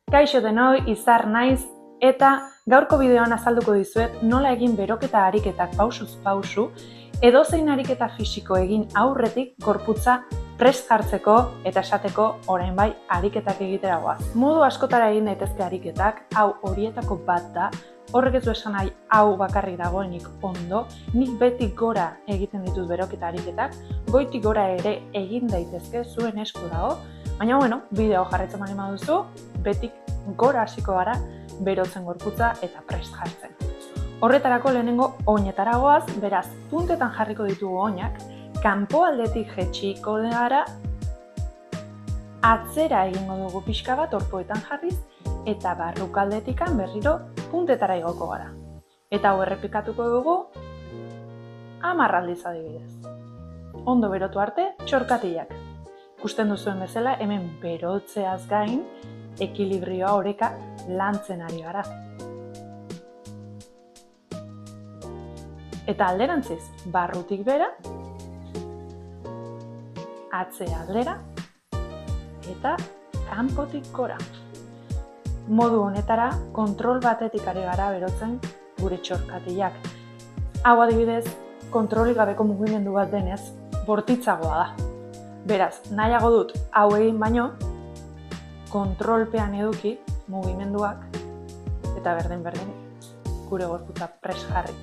Kaixo denoi, Izar naiz, eta gaurko bideoan azalduko dizuet nola egin beroketa ariketak pausuz pausu, edozein ariketa fisiko egin aurretik gorputza prest jartzeko eta esateko orain bai ariketak egitera goaz. Modu askotara egin daitezke ariketak, hau horietako bat da, horrek ez du esan nahi hau bakarrik dagoenik ondo, nik beti gora egiten ditut beroketa ariketak, goitik gora ere egin daitezke zuen esku dago, baina bueno, bideo jarraitzen baldin baduzu, betik gora hasiko gara berotzen gorputza eta prest jartzen. Horretarako lehenengo oinetara goaz, beraz, puntetan jarriko ditugu oinak, kanpoaldetik jaitsiko gara, atzera egingo dugu pixka bat orpoetan jarriz, eta barrukaldetikan berriro puntetara igoko gara. Eta hau errepikatuko dugu 10 aldiz adibidez. Ondo berotu arte, txorkatilak. Ikusten duzuen bezala, hemen berotzeaz gain, ekilibrioa oreka lantzen ari gara. Eta alderantziz, barrutik bera, atzera aldera, eta kanpotik gora. Modu honetara, kontrol batetik ari gara berotzen gure txorkatilak. Hau adibidez, kontrolik gabeko mugimendu bat denez, bortitzagoa da. Beraz, nahiago dut hau egin baino, kontrolpean eduki mugimenduak eta berdin gure gorputza prest jarri.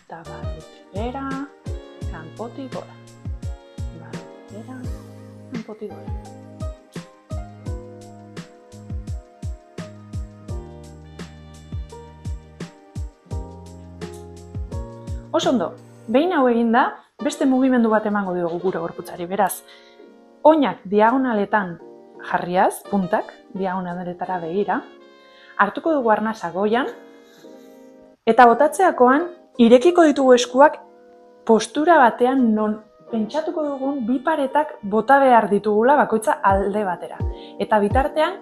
Eta barrutik bera, kanpotik gora. Barrutik bera, kanpotik gora. Oso ondo, behin hau eginda, beste mugimendu bat emango diogu gure gorputzari. Beraz, oinak diagonaletan jarriaz, puntak, diagonaletara begira, hartuko dugu arnasa goian, eta botatzeakoan, irekiko ditugu eskuak postura batean non pentsatuko dugun bi paretak bota behar ditugula bakoitza alde batera. Eta bitartean,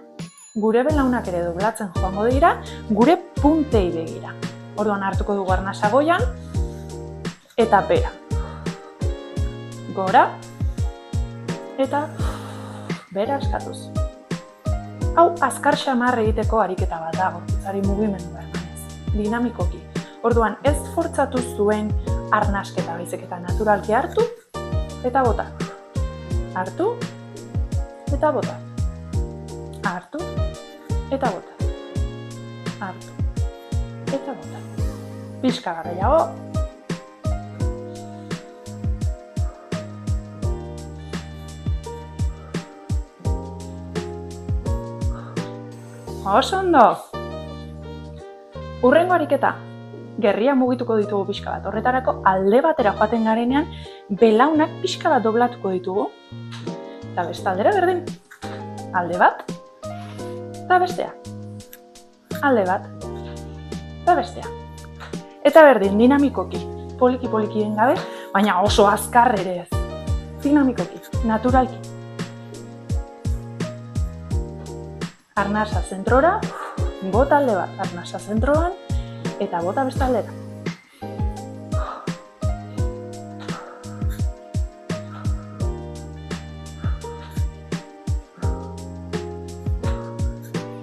gure belaunak ere doblatzen joango dira, gure puntei begira. Orduan hartuko dugu arnasa goian, eta bera. Gora, eta bera eskatuz. Hau azkar xamar egiteko ariketa bat da, gorputzari mugimendua emanez, dinamikoki. Orduan ez fortzatu zuen arnasketa baizik eta naturalki hartu eta bota. Hartu eta bota. Hartu eta bota. Hartu eta bota. Pixka garaiago. Oso ondo! Hurrengo ariketa, gerria mugituko ditugu pixka bat. Horretarako alde batera joaten garenean, belaunak pixka bat doblatuko ditugu. Eta beste aldera berdin. Alde bat, eta bestea. Alde bat, eta bestea. Eta berdin, dinamikoki, poliki-poliki den gabe, baina oso azkar ere ez. Dinamikoki, naturalki. Arnasa zentrora, bota alde bat, arnasa zentroan, eta bota beste aldera.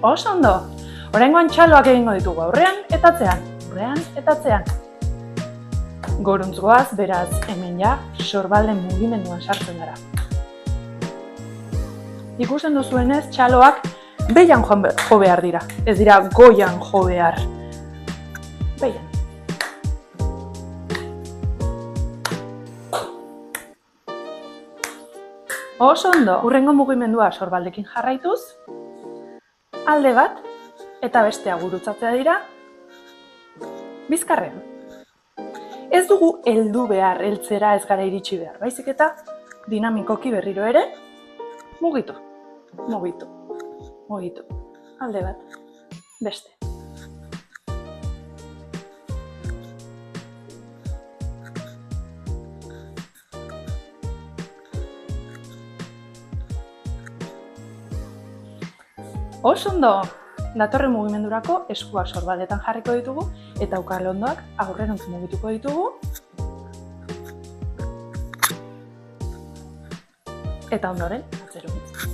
Oso ondo! Oraingoan txaloak egingo ditugu aurrean eta atzean, aurrean eta atzean. Goruntz goaz, beraz, hemen ja, sorbalden mugimenduan sartzen gara. Ikusten duzuenez, txaloak behian jo behar dira, ez dira goian jo behar. Behian. Oso ondo, hurrengo mugimendua sorbaldekin jarraituz, alde bat eta bestea gurutzatzea dira, bizkarrean. Ez dugu heldu behar, heltzera ez gara iritsi behar, baizik eta dinamikoki berriro ere, mugitu, mugitu. Mugitu, alde bat, beste. Oso ondo! Datorren mugimendurako eskuak sorbaldetan jarriko ditugu eta ukalondoak aurrerantz mugituko ditugu. eta ondoren atzerantz.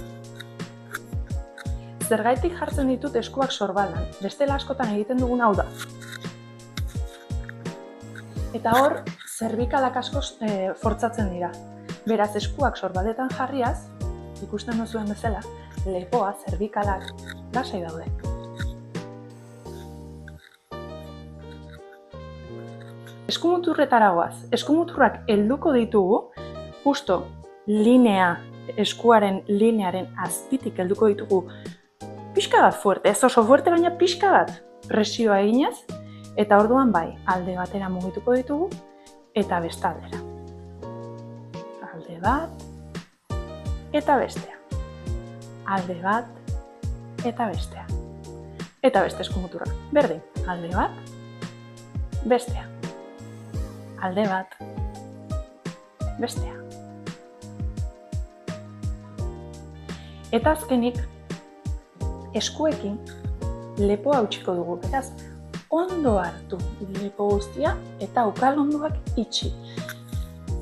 Zergaitik jartzen ditut eskuak sorbaldan, bestela askotan egiten dugun hau da. Eta hor, zerbikalak asko fortzatzen dira. Beraz, eskuak sorbaldetan jarriaz, ikusten duzuen bezala, lepoa, zerbikalak, lasai daude. Eskumuturretara goaz. Eskumuturrak helduko ditugu, justo eskuaren linearen azpitik helduko ditugu pixka bat fuerte, ez oso fuerte, baina pixka bat presioa eginez, eta orduan bai, alde batera mugituko ditugu, eta bestaldera. Alde bat, eta bestea. Alde bat, eta bestea. Eta beste eskumuturra. Berdin, alde bat, bestea. Alde bat, bestea. Eta azkenik, eskuekin lepoa hautsiko dugu, beraz, ondo hartu lepo guztia eta ukalondoak itxi.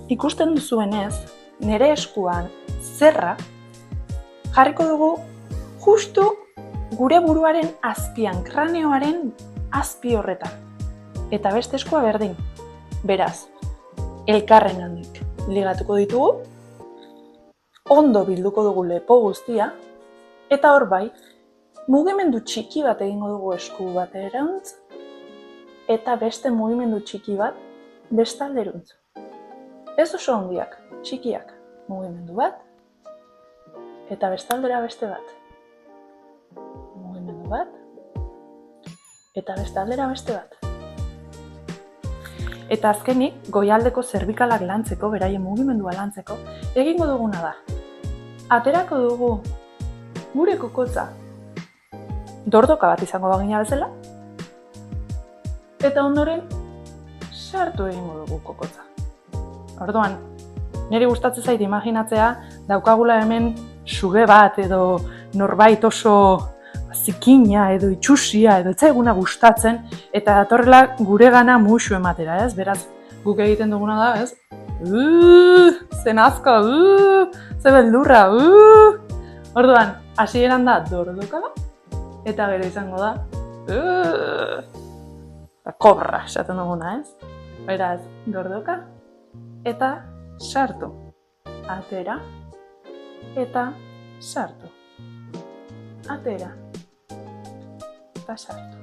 Ikusten duzuenez, nire eskuan zerra jarriko dugu justu gure buruaren azpian, kraneoaren azpi horretan. Eta beste eskua berdin. Beraz, elkarren handik ligatuko ditugu, ondo bilduko dugu lepo guztia, eta hor bai, mugimendu txiki bat egingo dugu esku baterantz, eta beste mugimendu txiki bat bestalderuntz. Ez oso handiak, txikiak. Mugimendu bat, eta bestaldera beste bat. Mugimendu bat, eta bestaldera beste bat. Eta azkenik, goialdeko zerbikalak lantzeko, beraien mugimendua lantzeko, egingo duguna da. Aterako dugu gure kokotza, dordoka bat izango bagina bezala, eta ondoren sartu egingo dugu kokotza. Orduan, niri gustatzen zait imaginatzea daukagula hemen suge bat edo norbait oso zikina edo itxusia edo etzaiguna gustatzen eta datorrela guregana musu ematera, ez? Beraz, guk egiten duguna da, ez? Ze nazka, ze beldurra, Orduan, hasieran da dordoka da, eta gero izango da kobra esaten duguna, ez? Beraz, dordoka eta sartu. Atera eta sartu. Atera eta sartu.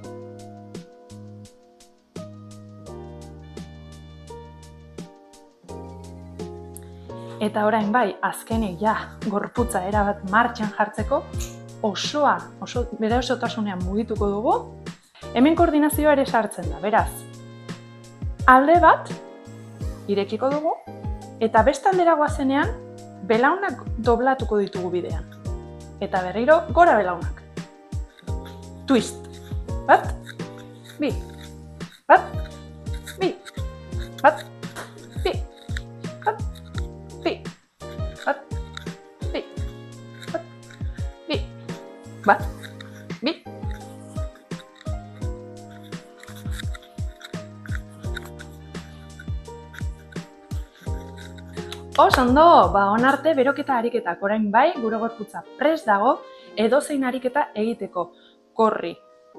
Eta orain bai, azkenik ja gorputza erabat martxan jartzeko bere osotasunean mugituko dugu. Hemen koordinazioa ere sartzen da, beraz. Alde bat irekiko dugu eta beste aldera goazenean belaunak doblatuko ditugu bidean. Eta berriro gora belaunak. Twist. Bat, bi, bat, bi, bat, bi, bat, bi, bat, bi, bat, bi, bat, bi. Ondo, hon arte beroketa ariketak orain bai, gure gorputza prest dago edozein ariketa egiteko. Korri,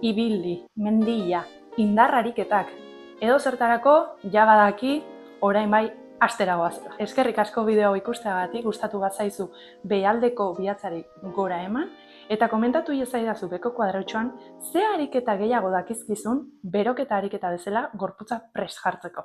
ibili, mendila, indar ariketak. Edo zertarako, ja badaki, orain bai, astera goaz. Eskerrik asko bideo ikusteagatik, gustatu bazaizu behealdeko bihatzari gora eman, eta komentatu iezaidazu beko kuadratxoan, ze ariketa gehiago dakizkizun beroketa ariketa bezala gorputza prest jartzeko.